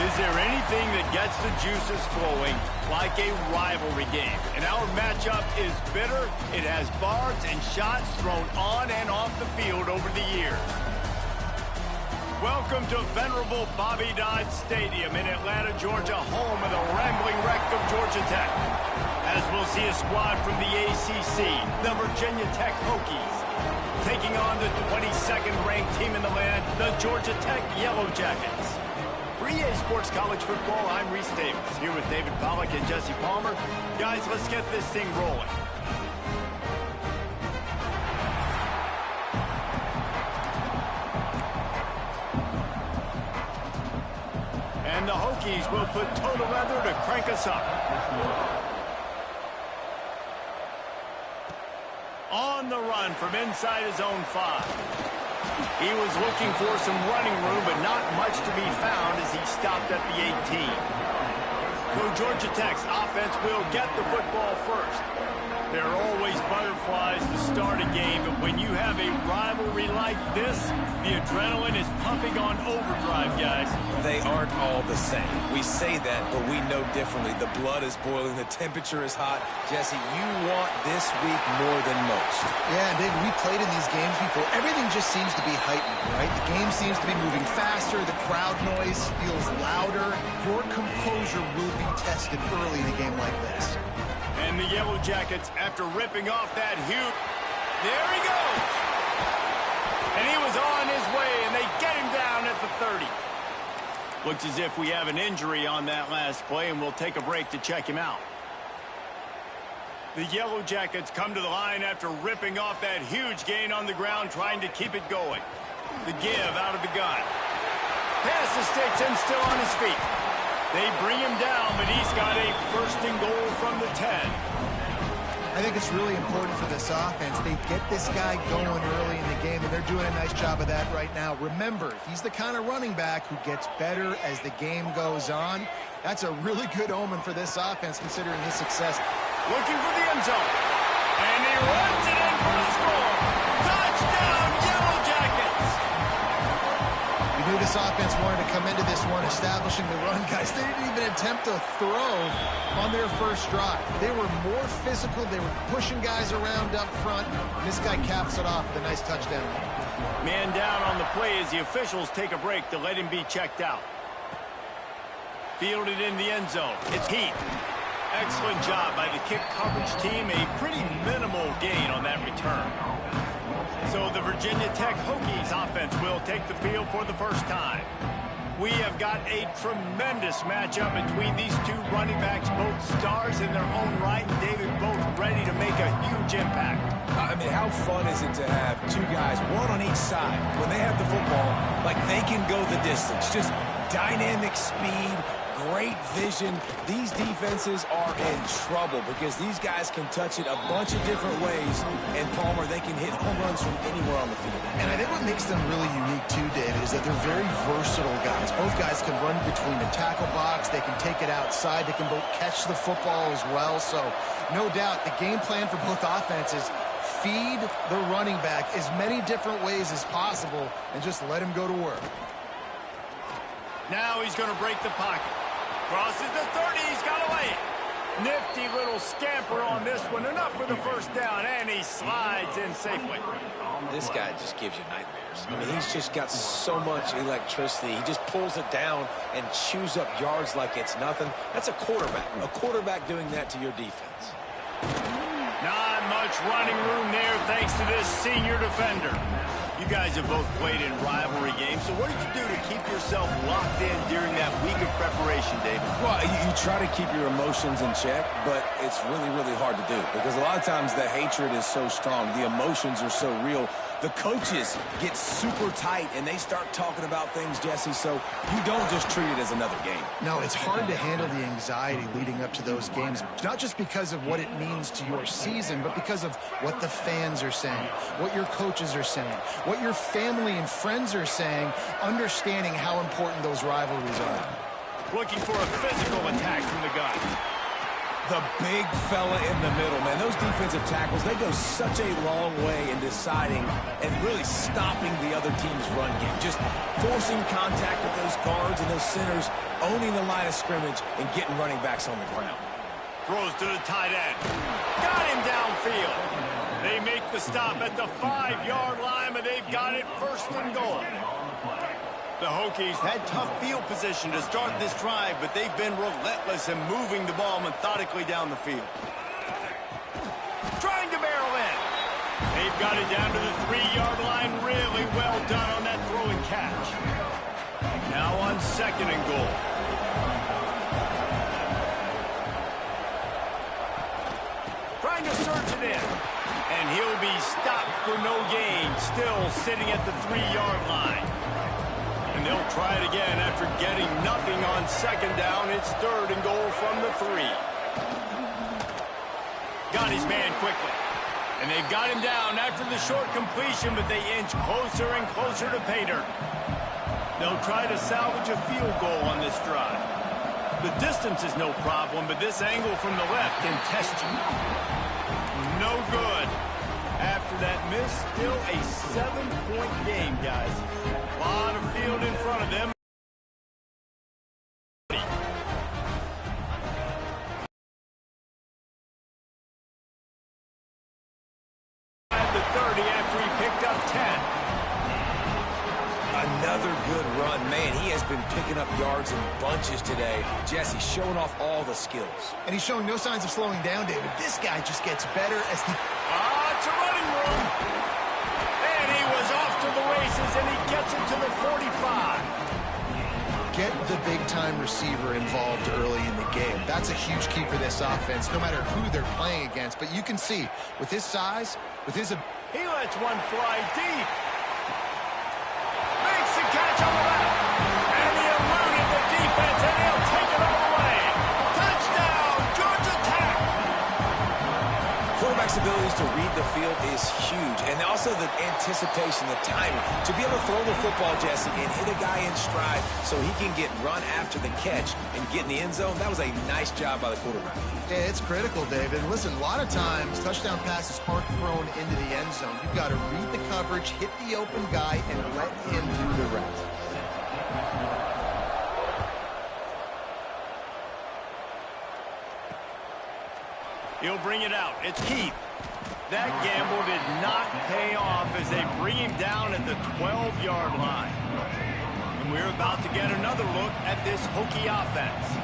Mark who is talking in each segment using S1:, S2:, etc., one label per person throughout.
S1: Is there anything that gets the juices flowing like a rivalry game? And our matchup is bitter. It has barbs and shots thrown on and off the field over the years. Welcome to venerable Bobby Dodd Stadium in Atlanta, Georgia, home of the rambling wreck of Georgia Tech. As we'll see a squad from the ACC, the Virginia Tech Hokies, taking on the 22nd ranked team in the land, the Georgia Tech Yellow Jackets. For EA Sports College Football, I'm Reese Davis, here with David Pollack and Jesse Palmer. Guys, let's get this thing rolling. And the Hokies will put total leather to crank us up. On the run from inside his own 5. He was looking for some running room, but not much to be found as he stopped at the 18. So Georgia Tech's offense will get the football first. There are always butterflies to start a game, but when you have a rivalry like this, the adrenaline is pumping on overdrive, guys.
S2: They aren't all the same. We say that, but we know differently. The blood is boiling. The temperature is hot. Jesse, you want this week more than most.
S3: Yeah, David, we played in these games before. Everything just seems to be heightened, right? The game seems to be moving faster. The crowd noise feels louder. Your composure will be tested early in a game like this.
S1: And the Yellow Jackets, after ripping off that huge... There he goes! And he was on his way, and they get him down at the 30. Looks as if we have an injury on that last play, and we'll take a break to check him out. The Yellow Jackets come to the line after ripping off that huge gain on the ground, trying to keep it going. The give out of the gun. Pass the sticks and still on his feet. They bring him down, but he's got a first and goal from the 10.
S3: I think it's really important for this offense. They get this guy going early in the game, and they're doing a nice job of that right now. Remember, he's the kind of running back who gets better as the game goes on. That's a really good omen for this offense, considering his success.
S1: Looking for the end zone. And he runs it in for the score. Touchdown, Yellow Jackets!
S3: We knew this offense wanted to come into this one establishing the run, guys. They didn't even attempt to throw on their first drive. They were more physical. They were pushing guys around up front. And this guy caps it off with a nice touchdown.
S1: Man down on the play as the officials take a break to let him be checked out. Fielded in the end zone. It's Heath. Excellent job by the kick coverage team. A pretty minimal gain on that return. So the Virginia Tech Hokies offense will take the field for the first time. We have got a tremendous matchup between these two running backs, both stars in their own right, and David, both ready to make a huge impact.
S2: I mean, how fun is it to have two guys, one on each side, when they have the football, like they can go the distance. Just dynamic speed, great vision. These defenses are in trouble because these guys can touch it a bunch of different ways, and Palmer, they can hit home runs from anywhere on the field.
S3: And I think what makes them really unique too, David, is that they're very versatile guys. Both guys can run between the tackle box. They can take it outside. They can both catch the football as well. So no doubt the game plan for both offenses, feed the running back as many different ways as possible and just let him go to work.
S1: Now he's going to break the pocket. Crosses the 30. He's got to lay it. Nifty little scamper on this one. Enough for the first down, and he slides in safely.
S2: This guy just gives you nightmares. I mean, he's just got so much electricity. He just pulls it down and chews up yards like it's nothing. That's a quarterback. A quarterback doing that to your defense.
S1: Not much running room there thanks to this senior defender. You guys have both played in rivalry games, so what did you do to keep yourself locked in during that week of preparation, David?
S2: Well, you try to keep your emotions in check, but it's really, really hard to do because a lot of times the hatred is so strong. The emotions are so real. The coaches get super tight, and they start talking about things, Jesse, so you don't just treat it as another game.
S3: No, it's hard to handle the anxiety leading up to those games, not just because of what it means to your season, but because of what the fans are saying, what your coaches are saying, what your family and friends are saying, understanding how important those rivalries are.
S1: Looking for a physical attack from the gun.
S2: The big fella in the middle, man. Those defensive tackles, they go such a long way in deciding and really stopping the other team's run game. Just forcing contact with those guards and those centers, owning the line of scrimmage, and getting running backs on the ground.
S1: Throws to the tight end. Got him downfield. They make the stop at the 5-yard line, but they've got it first and goal. The Hokies had tough field position to start this drive, but they've been relentless in moving the ball methodically down the field. Trying to barrel in. They've got it down to the 3-yard line. Really well done on that throw and catch. Now on second and goal. Trying to surge it in. And he'll be stopped for no gain. Still sitting at the 3-yard line. And they'll try it again after getting nothing on second down. It's third and goal from the 3. Got his man quickly. And they've got him down after the short completion, but they inch closer and closer to pay dirt. They'll try to salvage a field goal on this drive. The distance is no problem, but this angle from the left can test you. No good. After that miss, still a 7-point game, guys. A lot of field in front of them. At the 30 after he picked up 10.
S2: Another good run. Man, he has been picking up yards in bunches today. Jesse showing off all the skills.
S3: And he's showing no signs of slowing down, David. This guy just gets better as the...
S1: It's a running room. And he was off to the races, and he gets it to the 45.
S3: Get the big-time receiver involved early in the game. That's a huge key for this offense, no matter who they're playing against. But you can see, with his size, with his...
S1: He lets one fly deep. Makes the catch on the left. And he eluded the defense, and he'll take it all the way. Touchdown, Georgia Tech.
S2: Quarterback's abilities to read the field is huge. And also the anticipation, the timing. To be able to throw the football, Jesse, and hit a guy in stride so he can get run after the catch and get in the end zone, that was a nice job by the quarterback.
S3: Yeah, it's critical, David. Listen, a lot of times, touchdown passes aren't thrown into the end zone. You've got to read the coverage, hit the open guy, and let him do the rest.
S1: He'll bring it out. It's Keith. That gamble did not pay off as they bring him down at the 12-yard line. And we're about to get another look at this Hokie offense.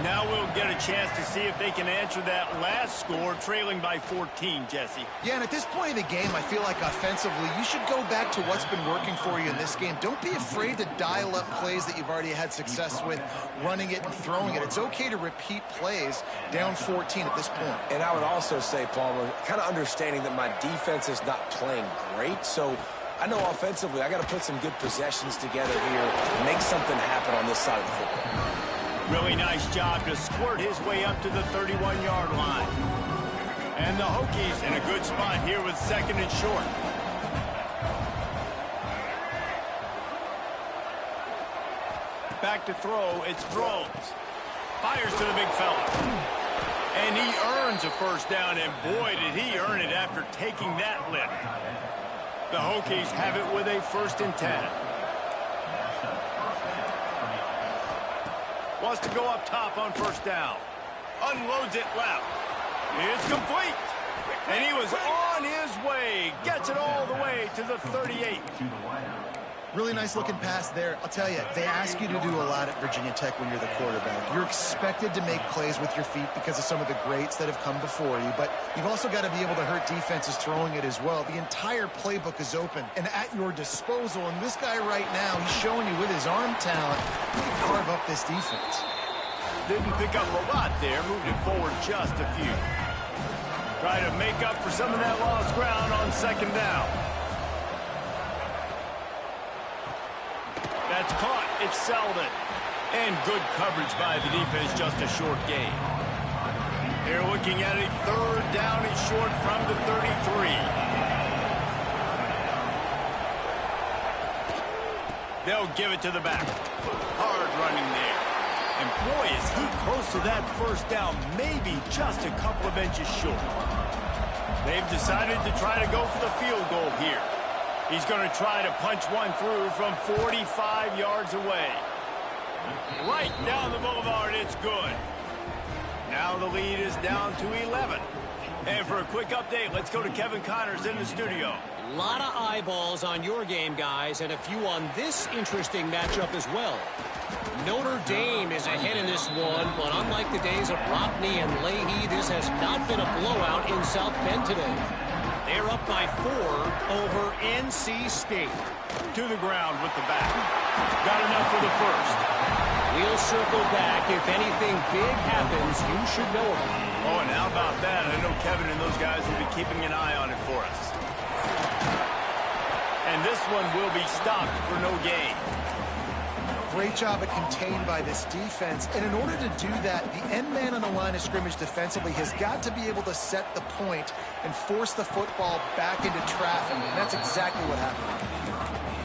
S1: Now we'll get a chance to see if they can answer that last score, trailing by 14, Jesse.
S3: Yeah, and at this point in the game, I feel like offensively, you should go back to what's been working for you in this game. Don't be afraid to dial up plays that you've already had success with, running it and throwing it. It's okay to repeat plays down 14 at this point.
S2: And I would also say, Palmer, kind of understanding that my defense is not playing great, so I know offensively I got to put some good possessions together here, make something happen on this side of the football.
S1: Really nice job to squirt his way up to the 31-yard line. And the Hokies in a good spot here with second and short. Back to throw, it's throws. Fires to the big fella. And he earns a first down, and boy, did he earn it after taking that lift. The Hokies have it with a 1st and 10. Wants to go up top on first down. Unloads it left. It's complete. And he was on his way. Gets it all the way to the 38.
S3: Really nice looking pass there. I'll tell you, they ask you to do a lot at Virginia Tech when you're the quarterback. You're expected to make plays with your feet because of some of the greats that have come before you, but you've also got to be able to hurt defenses throwing it as well. The entire playbook is open and at your disposal, and this guy right now, he's showing you with his arm talent, he can carve up this defense.
S1: Didn't pick up a lot there, moved it forward just a few. Try to make up for some of that lost ground on second down. That's caught. It's Selden. And good coverage by the defense, just a short gain. They're looking at a 3rd down and short from the 33. They'll give it to the back. Hard running there. And Boy, is he close to that first down, maybe just a couple of inches short. They've decided to try to go for the field goal here. He's going to try to punch one through from 45 yards away. Right down the boulevard, it's good. Now the lead is down to 11. And for a quick update, let's go to Kevin Connors in the studio.
S4: A lot of eyeballs on your game, guys, and a few on this interesting matchup as well. Notre Dame is ahead in this one, but unlike the days of Rockney and Leahy, this has not been a blowout in South Bend today. They're up by 4 over NC State.
S1: To the ground with the back. Got enough for the first.
S4: We'll circle back. If anything big happens, you should know about it.
S1: Oh, and how about that? I know Kevin and those guys will be keeping an eye on it for us. And this one will be stopped for no gain.
S3: Great job at contained by this defense. And in order to do that, the end man on the line of scrimmage defensively has got to be able to set the point and force the football back into traffic. And that's exactly what happened.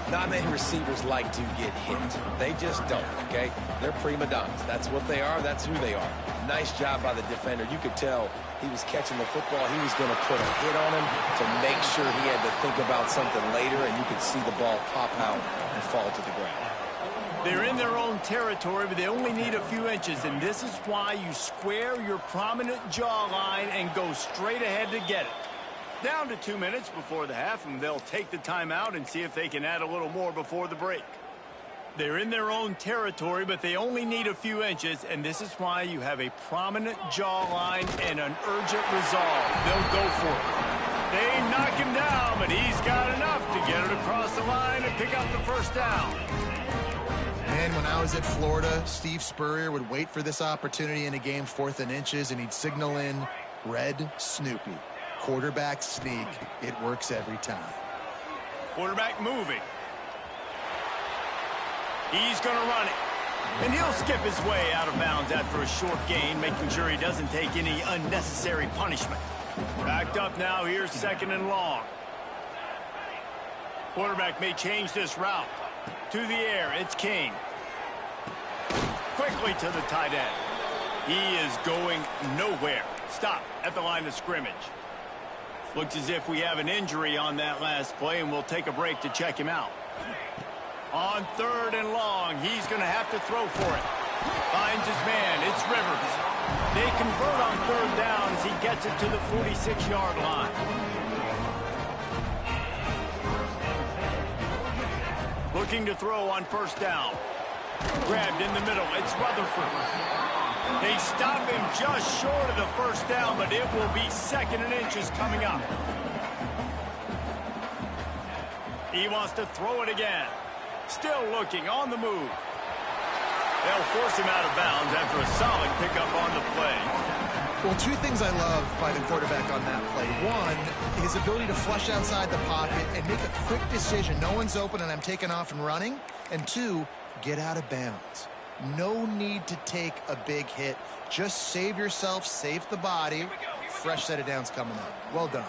S2: Not many receivers like to get hit. They just don't, okay? They're prima donnas. That's what they are. That's who they are. Nice job by the defender. You could tell he was catching the football. He was going to put a hit on him to make sure he had to think about something later, and you could see the ball pop out and fall to the ground.
S1: They're in their own territory, but they only need a few inches, and this is why you square your prominent jawline and go straight ahead to get it. Down to 2 minutes before the half, and they'll take the timeout and see if they can add a little more before the break. They're in their own territory, but they only need a few inches, and this is why you have a prominent jawline and an urgent resolve. They'll go for it. They knock him down, but he's got enough to get it across the line and pick up the first down.
S3: And when I was at Florida, Steve Spurrier would wait for this opportunity in a game 4th and inches, and he'd signal in Red Snoopy. Quarterback sneak. It works every time.
S1: Quarterback moving. He's going to run it. And he'll skip his way out of bounds after a short gain, making sure he doesn't take any unnecessary punishment. Backed up now. Here's 2nd and long. Quarterback may change this route. To the air, it's King. Quickly to the tight end. He is going nowhere. Stop at the line of scrimmage. Looks as if we have an injury on that last play, and we'll take a break to check him out. On 3rd and long, he's going to have to throw for it. Finds his man. It's Rivers. They convert on 3rd down as he gets it to the 46-yard line. Looking to throw on 1st down. Grabbed in the middle. It's Rutherford. They stop him just short of the 1st down, but it will be 2nd and inches coming up. He wants to throw it again. Still looking on the move. They'll force him out of bounds after a solid pickup on the play.
S3: Well, 2 things I love by the quarterback on that play. 1, his ability to flush outside the pocket and make a quick decision. No one's open and I'm taking off and running. And 2, get out of bounds. No need to take a big hit. Just save yourself, save the body. Fresh set of downs coming up. Well done.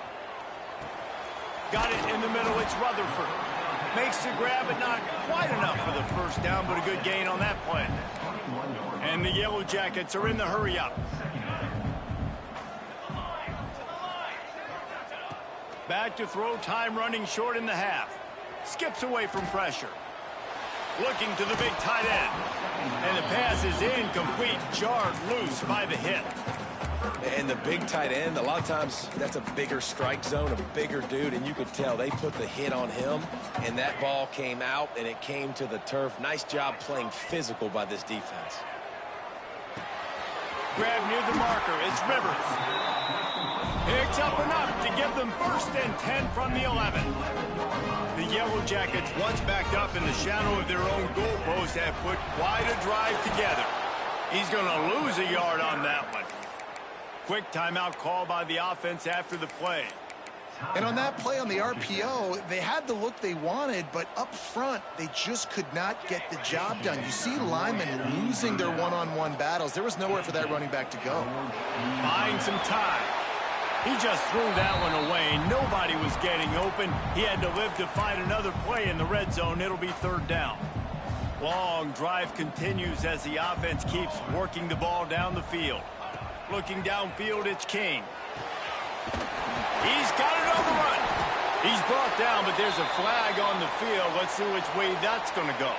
S1: Got it in the middle. It's Rutherford. Makes the grab, but not quite enough for the 1st down, but a good gain on that play. And the Yellow Jackets are in the hurry-up. Back to throw, time running short in the half. Skips away from pressure. Looking to the big tight end. And the pass is incomplete, jarred loose by the hit.
S2: And the big tight end, a lot of times that's a bigger strike zone, a bigger dude, and you could tell they put the hit on him, and that ball came out, and it came to the turf. Nice job playing physical by this defense.
S1: Grab near the marker. It's Rivers. Picks up enough to give them 1st and 10 from the 11. The Yellow Jackets, once backed up in the shadow of their own goalpost, have put quite a drive together. He's going to lose a yard on that one. Quick timeout call by the offense after the play.
S3: And on that play on the RPO, they had the look they wanted, but up front, they just could not get the job done. You see linemen losing their one-on-one battles. There was nowhere for that running back to go.
S1: Buying some time. He just threw that one away. Nobody was getting open. He had to live to find another play in the red zone. It'll be 3rd down. Long drive continues as the offense keeps working the ball down the field. Looking downfield, it's King. He's got it on the run. He's brought down, but there's a flag on the field. Let's see which way that's going to go.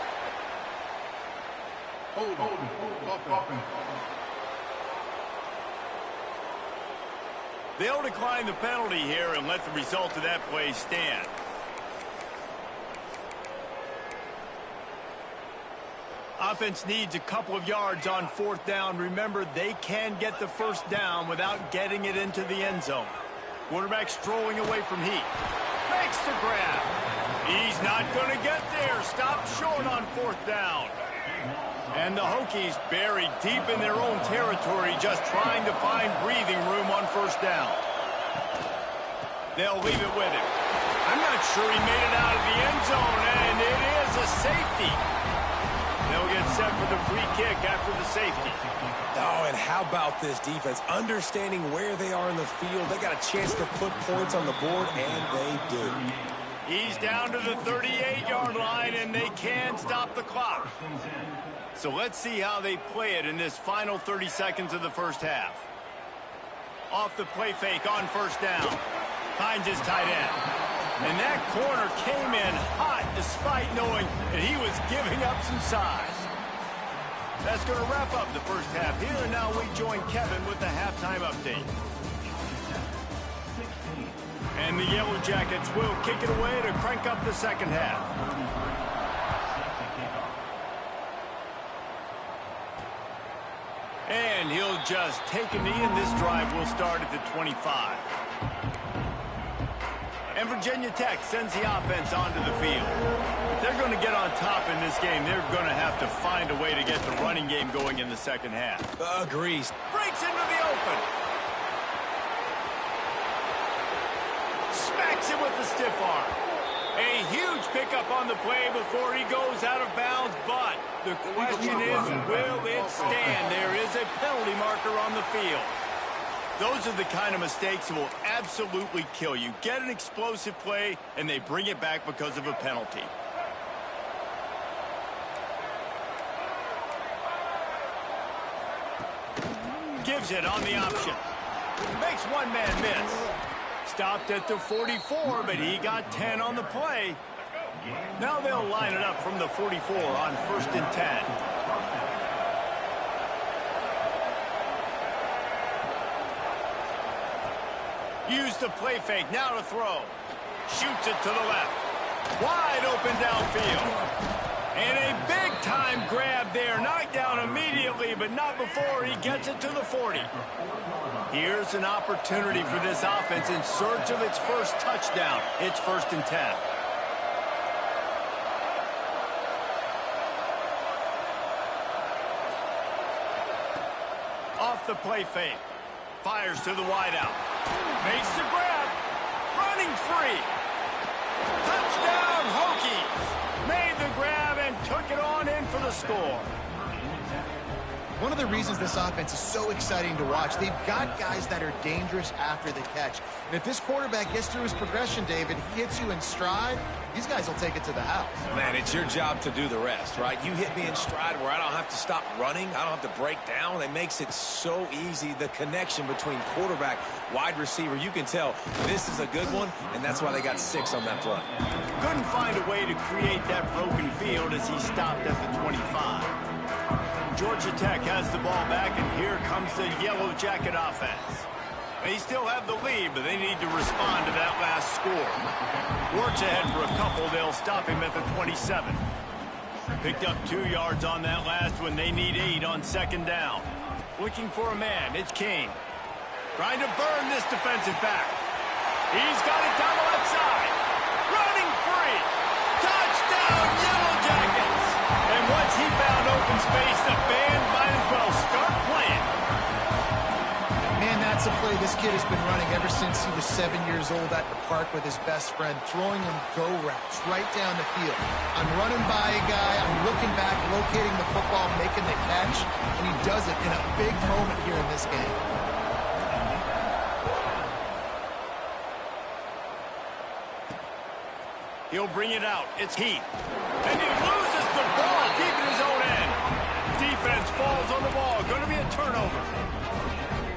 S1: They'll decline the penalty here and let the result of that play stand. Offense needs a couple of yards on 4th down. Remember, they can get the first down without getting it into the end zone. Quarterback strolling away from heat. Makes the grab. He's not going to get there. Stopped short on 4th down. And the Hokies buried deep in their own territory, just trying to find breathing room on 1st down. They'll leave it with him. I'm not sure he made it out of the end zone, and it is a safety. They'll get set for the free kick after the safety.
S2: Oh, and how about this defense? Understanding where they are in the field. They got a chance to put points on the board, and they do.
S1: He's down to the 38-yard line, and they can stop the clock. So let's see how they play it in this final 30 seconds of the first half. Off the play fake on 1st down. Finds his tight end. And that corner came in hot despite knowing that he was giving up some size. That's going to wrap up the first half here, and now we join Kevin with the halftime update. And the Yellow Jackets will kick it away to crank up the second half. And he'll just take a knee, and this drive will start at the 25. And Virginia Tech sends the offense onto the field. If they're going to get on top in this game, they're going to have to find a way to get the running game going in the second half.
S2: Agrees.
S1: Breaks into the open. Smacks it with the stiff arm. A huge pickup on the play before he goes out of bounds, but the question is, will it stand? There is a penalty marker on the field. Those are the kind of mistakes that will absolutely kill you. Get an explosive play, and they bring it back because of a penalty. Gives it on the option. Makes one man miss. Stopped at the 44, but he got 10 on the play. Now they'll line it up from the 44 on 1st and 10. Use the play fake, now to throw. Shoots it to the left. Wide open downfield. And a big-time grab there. Knocked down immediately, but not before he gets it to the 40. Here's an opportunity for this offense in search of its first touchdown. It's 1st and 10. Off the play fake. Fires to the wideout. Makes the grab. Running free. Touchdown, Hokies. Made the grab and took it on in for the score.
S3: One of the reasons this offense is so exciting to watch, they've got guys that are dangerous after the catch. And if this quarterback gets through his progression, David, he hits you in stride, these guys will take it to the house.
S2: Man, it's your job to do the rest, right? You hit me in stride where I don't have to stop running. I don't have to break down. It makes it so easy. The connection between quarterback, wide receiver, you can tell this is a good one, and that's why they got 6 on that play.
S1: Couldn't find a way to create that broken field as he stopped at the 25. Georgia Tech has the ball back, and here comes the Yellow Jacket offense. They still have the lead, but they need to respond to that last score. Works ahead for a couple. They'll stop him at the 27. Picked up 2 yards on that last one. They need 8 on 2nd down. Looking for a man. It's King. Trying to burn this defensive back. He's got it down the left side. Running free. Touchdown, Yellow Jackets. And once he found open space, the band might as well start playing.
S3: Man, that's a play this kid has been running ever since he was 7 years old at the park with his best friend, throwing him go routes right down the field. I'm running by a guy, I'm looking back, locating the football, making the catch, and he does it in a big moment here in this game.
S1: He'll bring it out. It's Heath. And he loses the Ball deep in his own end. Defense falls on the ball. Going to be a turnover.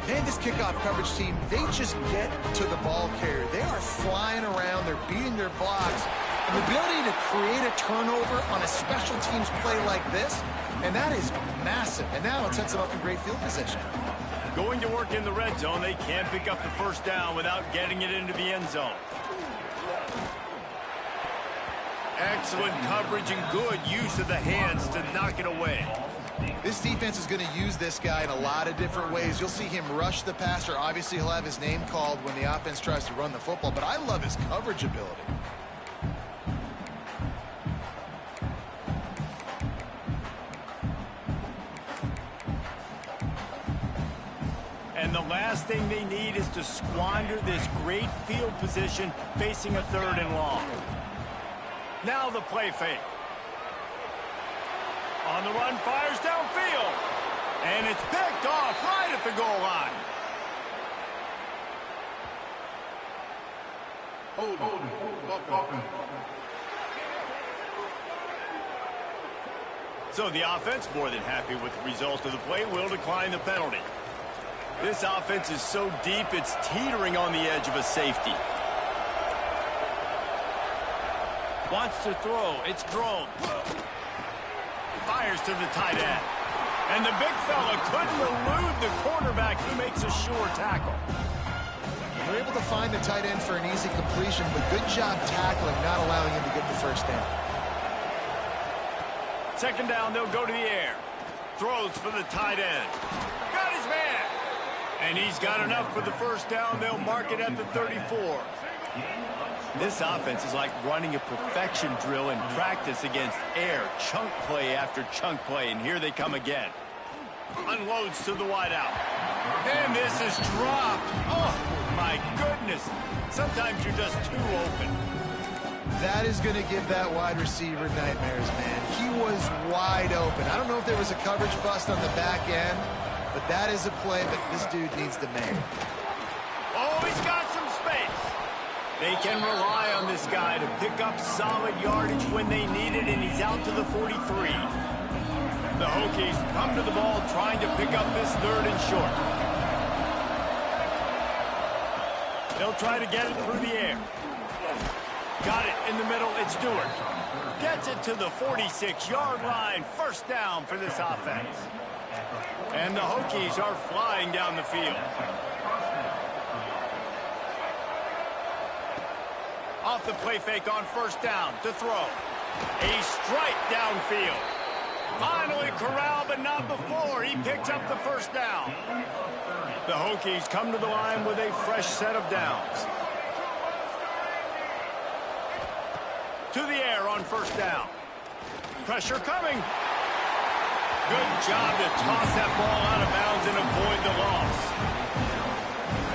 S3: And this kickoff coverage team, they just get to the ball carrier. They are flying around. They're beating their blocks. And the ability to create a turnover on a special teams play like this, and that is massive. And now it sets them up in great field position.
S1: Going to work in the red zone, they can't pick up the first down without getting it into the end zone. Excellent coverage and good use of the hands to knock it away.
S3: This defense is going to use this guy in a lot of different ways. You'll see him rush the passer. Obviously, he'll have his name called when the offense tries to run the football, but I love his coverage ability.
S1: And the last thing they need is to squander this great field position facing a 3rd and long. Now the play fake. On the run, fires downfield. And it's picked off right at the goal line. So the offense, more than happy with the result of the play, will decline the penalty. This offense is so deep, it's teetering on the edge of a safety. Wants to throw. It's thrown. Fires to the tight end. And the big fella couldn't elude the quarterback. He makes a sure tackle.
S3: They're able to find the tight end for an easy completion, but good job tackling, not allowing him to get the first down.
S1: 2nd down, they'll go to the air. Throws for the tight end. Got his man. And he's got enough for the first down. They'll mark it at the 34. This offense is like running a perfection drill in practice against air. Chunk play after chunk play, and here they come again. Unloads to the wideout. And this is dropped. Oh, my goodness. Sometimes you're just too open.
S3: That is going to give that wide receiver nightmares, man. He was wide open. I don't know if there was a coverage bust on the back end, but that is a play that this dude needs to make.
S1: Oh, he's got some space. They can rely on this guy to pick up solid yardage when they need it, and he's out to the 43. The Hokies come to the ball trying to pick up this 3rd and short. They'll try to get it through the air. Got it in the middle. It's Stewart. Gets it to the 46-yard line. First down for this offense. And the Hokies are flying down the field. Off the play fake on first down to throw. A strike downfield. Finally corralled, but not before. He picks up the first down. The Hokies come to the line with a fresh set of downs. To the air on first down. Pressure coming. Good job to toss that ball out of bounds and avoid the loss.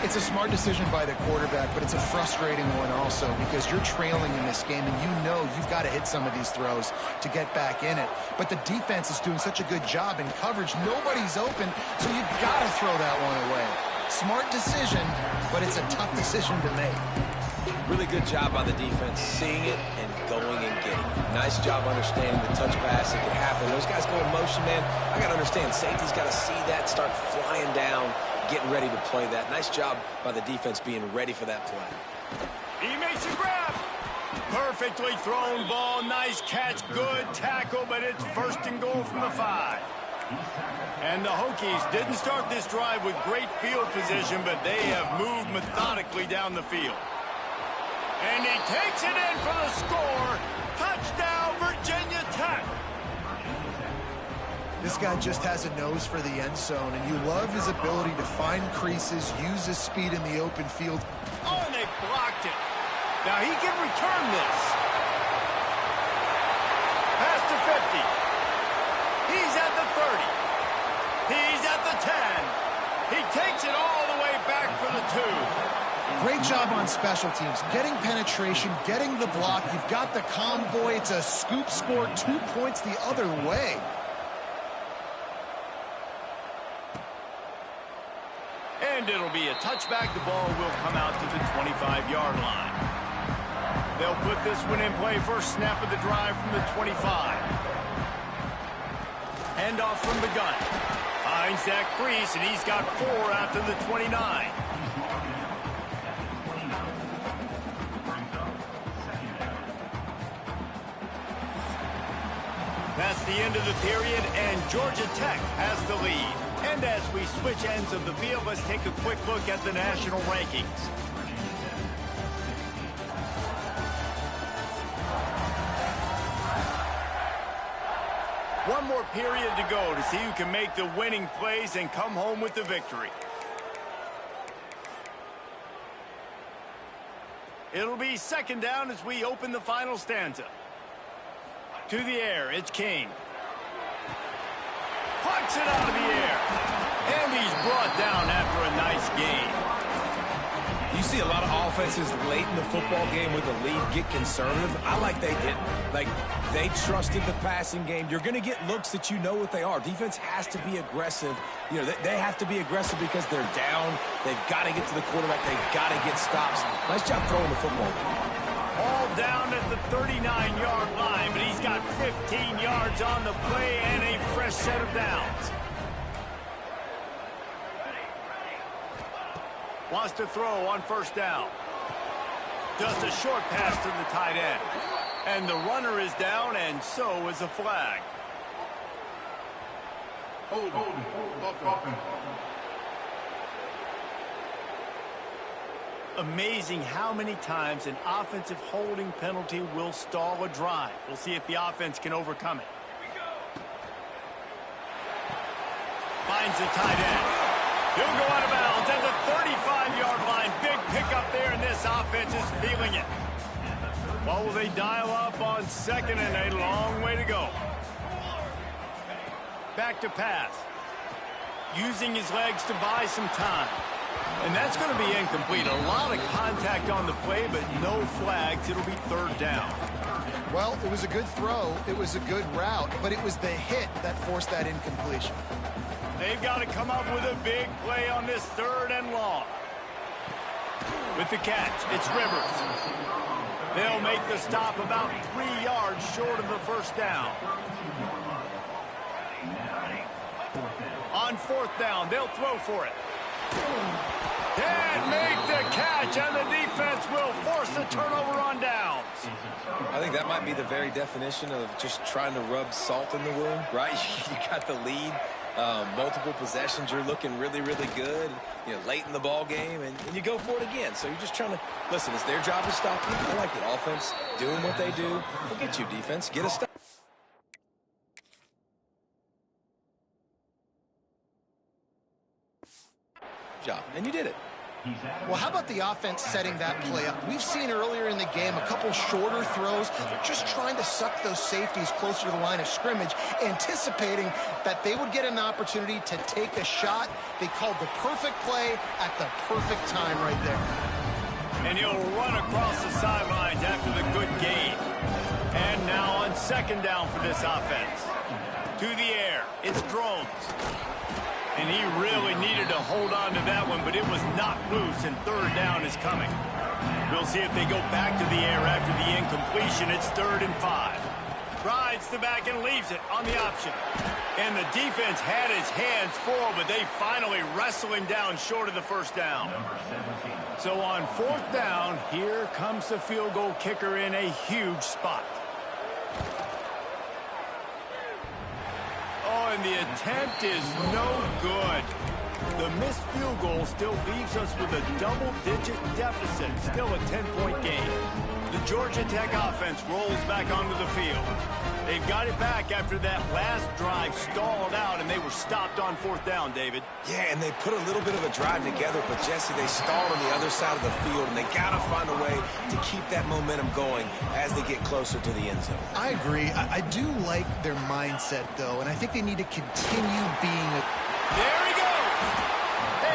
S3: It's a smart decision by the quarterback, but it's a frustrating one also because you're trailing in this game and you know you've got to hit some of these throws to get back in it. But the defense is doing such a good job in coverage. Nobody's open, so you've got to throw that one away. Smart decision, but it's a tough decision to make.
S2: Really good job by the defense, seeing it and going and getting it. Nice job understanding the touch pass that could happen. Those guys go in motion, man. I got to understand, safety's got to see that, start flying down, getting ready to play that. Nice job by the defense being ready for that play.
S1: He makes a grab. Perfectly thrown ball. Nice catch. Good tackle, but it's 1st and goal from the 5. And the Hokies didn't start this drive with great field position, but they have moved methodically down the field. And he takes it in for the score. Touchdown, Virginia Tech.
S3: This guy just has a nose for the end zone, and you love his ability to find creases, use his speed in the open field.
S1: Oh, and they blocked it. Now he can return this. Pass to 50. He's at the 30. He's at the 10. He takes it all the way back for the 2.
S3: Great job on special teams, getting penetration, getting the block. You've got the convoy. It's a scoop score, 2 points the other way.
S1: And it'll be a touchback. The ball will come out to the 25-yard line. They'll put this one in play. First snap of the drive from the 25. Handoff from the gun. Finds that crease, and he's got 4 after the 29. That's the end of the period, and Georgia Tech has the lead. And as we switch ends of the field, let's take a quick look at the national rankings. One more period to go to see who can make the winning plays and come home with the victory. It'll be second down as we open the final stanza. To the air, it's King. Plucks it out of the air. And he's brought down after a nice gain.
S2: You see a lot of offenses late in the football game with the lead get conservative. I like they didn't. Like, they trusted the passing game. You're going to get looks that you know what they are. Defense has to be aggressive. You know, they have to be aggressive because they're down. They've got to get to the quarterback. They've got to get stops. Nice job throwing the football.
S1: All down at the 39-yard line, but he's got 15 yards on the play and a fresh set of downs. Wants to throw on first down. Just a short pass to the tight end. And the runner is down, and so is a flag.
S5: Hold.
S1: Amazing how many times an offensive holding penalty will stall a drive. We'll see if the offense can overcome it. Finds the tight end. He'll go out of bounds at the 35-yard line. Big pickup there, and this offense is feeling it. What will they dial up on second, and a long way to go. Back to pass. Using his legs to buy some time. And that's going to be incomplete. A lot of contact on the play, but no flags. It'll be third down.
S3: Well, it was a good throw. It was a good route, but it was the hit that forced that incompletion.
S1: They've got to come up with a big play on this third and long. With the catch, it's Rivers. They'll make the stop about 3 yards short of the first down. On fourth down, they'll throw for it. Can't make the catch, and the defense will force the turnover on downs.
S2: I think that might be the very definition of just trying to rub salt in the wound, right? You got the lead, multiple possessions, you're looking really, really good, you know, late in the ball game, and you go for it again. So you're just trying to, listen, it's their job to stop you. I like the offense doing what they do. Forget you, defense. Get a stop. Job, and you did it.
S3: Well, how about the offense setting that play up? We've seen earlier in the game a couple shorter throws. They're just trying to suck those safeties closer to the line of scrimmage, anticipating that they would get an opportunity to take a shot. They called the perfect play at the perfect time right there.
S1: And he'll run across the sidelines after the good gain. And now on second down for this offense. To the air, it's Drones. And he really needed to hold on to that one, but it was knocked loose, and third down is coming. We'll see if they go back to the air after the incompletion. It's 3rd and 5. Rides the back and leaves it on the option. And the defense had his hands full, but they finally wrestle him down short of the first down. So on 4th down, here comes the field goal kicker in a huge spot. Oh, and the attempt is no good. The missed field goal still leaves us with a double-digit deficit, still a 10-point game. The Georgia Tech offense rolls back onto the field. They've got it back after that last drive stalled out, and they were stopped on 4th down, David.
S2: Yeah, and they put a little bit of a drive together, but Jesse, they stalled on the other side of the field, and they got to find a way to keep that momentum going as they get closer to the end zone.
S3: I agree. I do like their mindset, though, and I think they need to continue being a...
S1: There he goes!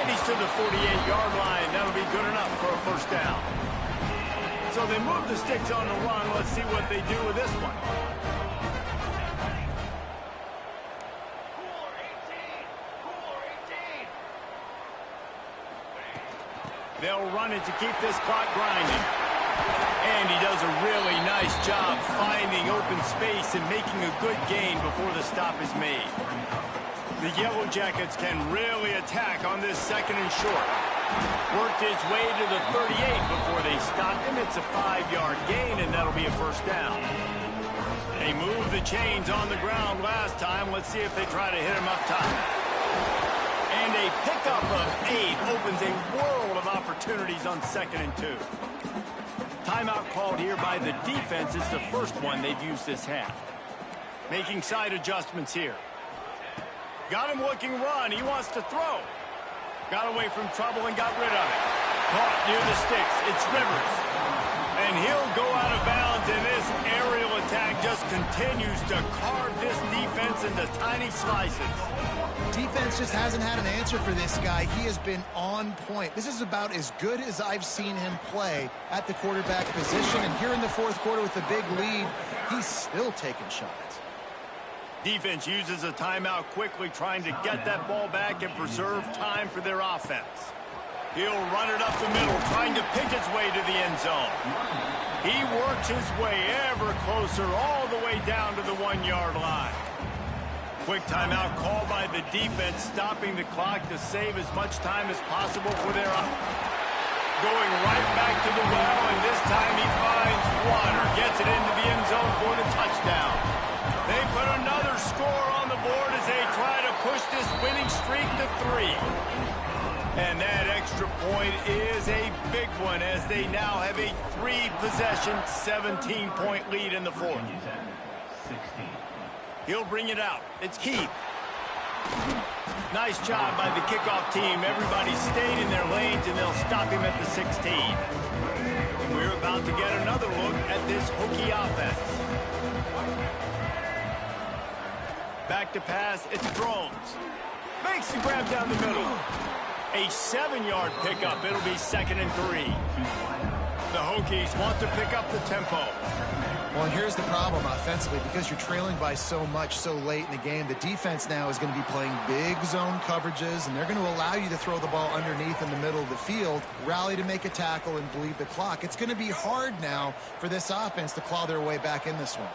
S1: And he's to the 48-yard line. That'll be good enough for a first down. So they move the sticks on the run. Let's see what they do with this one. They'll run it to keep this clock grinding. And he does a really nice job finding open space and making a good gain before the stop is made. The Yellow Jackets can really attack on this second and short. Worked his way to the 38 before they stopped him. It's a 5-yard gain, and that'll be a first down. They moved the chains on the ground last time. Let's see if they try to hit him up top. And a pickup of 8 opens a world of opportunities on 2nd and 2. Timeout called here by the defense is the first one they've used this half. Making side adjustments here. Got him looking run. He wants to throw. Got away from trouble and got rid of it. Caught near the sticks. It's Rivers. And he'll go out of bounds, and this aerial attack just continues to carve this defense into tiny slices.
S3: Defense just hasn't had an answer for this guy. He has been on point. This is about as good as I've seen him play at the quarterback position. And here in the fourth quarter with a big lead, he's still taking shots.
S1: Defense uses a timeout quickly, trying to get that ball back and preserve time for their offense. He'll run it up the middle, trying to pick his way to the end zone. He works his way ever closer all the way down to the 1-yard line. Quick timeout call by the defense, stopping the clock to save as much time as possible for their going right back to the well, and this time he finds water, gets it into the end zone for the touchdown. They put another score on the board as they try to push this winning streak to 3. And that extra point is a big one as they now have a 3-possession, 17-point lead in the fourth. He'll bring it out. It's Keith. Nice job by the kickoff team. Everybody stayed in their lanes, and they'll stop him at the 16. We're about to get another look at this Hokie offense. Back to pass. It's Drones. Makes the grab down the middle. A 7-yard pickup. It'll be 2nd and 3. The Hokies want to pick up the tempo.
S3: Well, and here's the problem offensively. Because you're trailing by so much so late in the game, the defense now is going to be playing big zone coverages, and they're going to allow you to throw the ball underneath in the middle of the field, rally to make a tackle, and bleed the clock. It's going to be hard now for this offense to claw their way back in this one.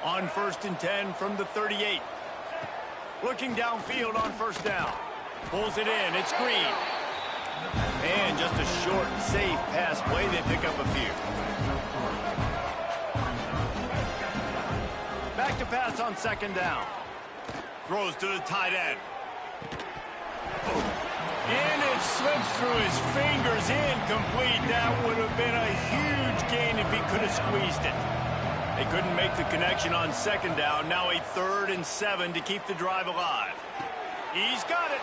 S1: On 1st and 10 from the 38. Looking downfield on 1st down. Pulls it in. It's Green. And just a short, safe pass play. They pick up a few. Back to pass on 2nd down. Throws to the tight end. And it slips through his fingers. Incomplete. That would have been a huge gain if he could have squeezed it. They couldn't make the connection on 2nd down. Now a 3rd and 7 to keep the drive alive. He's got it.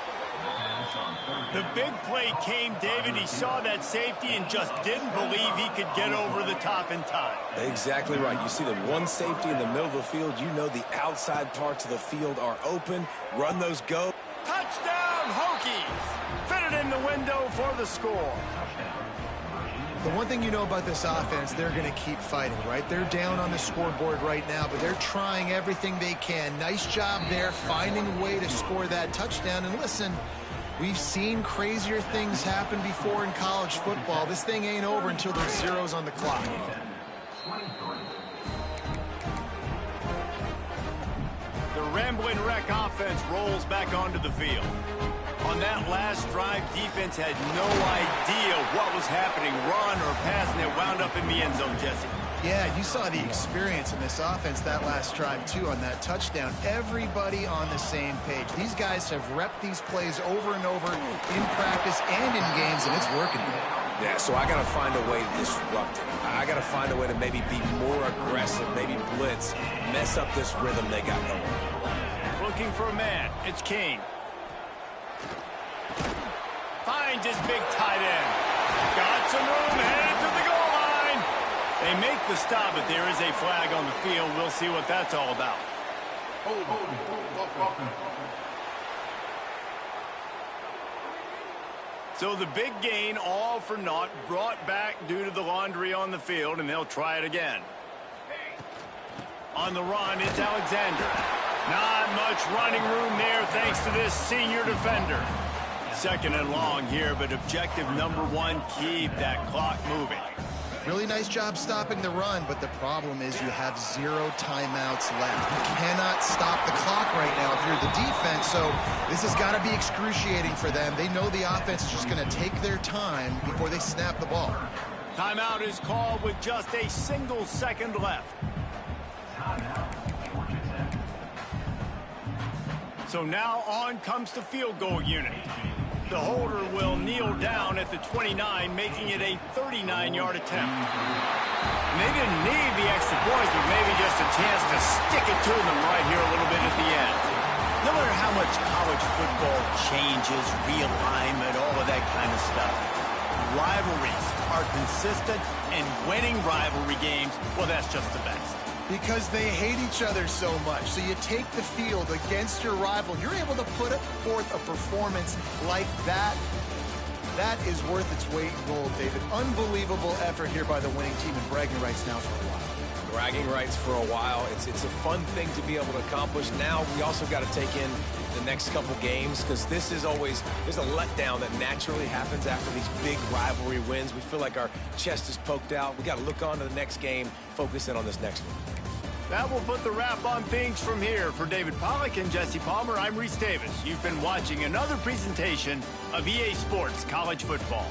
S1: The big play came, David. He saw that safety and just didn't believe he could get over the top in time.
S2: Exactly right. You see the one safety in the middle of the field. You know the outside parts of the field are open. Run those go.
S1: Touchdown, Hokies. Fitted in the window for the score.
S3: The one thing you know about this offense, they're going to keep fighting, right? They're down on the scoreboard right now, but they're trying everything they can. Nice job there, finding a way to score that touchdown. And listen, we've seen crazier things happen before in college football. This thing ain't over until there's zeros on the clock.
S1: The Ramblin' Wreck offense rolls back onto the field. On that last drive, defense had no idea what was happening, run or pass, and it wound up in the end zone, Jesse.
S3: Yeah, you saw the experience in this offense that last drive, too, on that touchdown. Everybody on the same page. These guys have repped these plays over and over in practice and in games, and it's working.
S2: Yeah, so I got to find a way to disrupt it. I got to find a way to maybe be more aggressive, maybe blitz, mess up this rhythm they got going.
S1: Looking for a man. It's King. Finds his big tight end. Got some room, headed to the goal line. They make the stop, but there is a flag on the field. We'll see what that's all about. So the big gain, all for naught, brought back due to the laundry on the field, and they'll try it again. On the run, it's Alexander. Not much running room there thanks to this senior defender. 2nd and long here, but objective number 1, keep that clock moving.
S3: Really nice job stopping the run, but the problem is you have 0 timeouts left. You cannot stop the clock right now if you're the defense, so this has got to be excruciating for them. They know the offense is just going to take their time before they snap the ball.
S1: Timeout is called with just a single second left. So now on comes the field goal unit. The holder will kneel down at the 29, making it a 39-yard attempt. And they didn't need the extra points, but maybe just a chance to stick it to them right here a little bit at the end. No matter how much college football changes, realignment, all of that kind of stuff, rivalries are consistent, and winning rivalry games, well, that's just the best.
S3: Because they hate each other so much. So you take the field against your rival. You're able to put forth a performance like that. That is worth its weight in gold, David. Unbelievable effort here by the winning team, and bragging rights now for a while.
S2: Bragging rights for a while. It's a fun thing to be able to accomplish. Now we also got to take in the next couple games, because this is always, there's a letdown that naturally happens after these big rivalry wins. We feel like our chest is poked out. We got to look on to the next game, focus in on this next one.
S1: That will put the wrap on things from here. For David Pollack and Jesse Palmer, I'm Reese Davis. You've been watching another presentation of EA Sports College Football.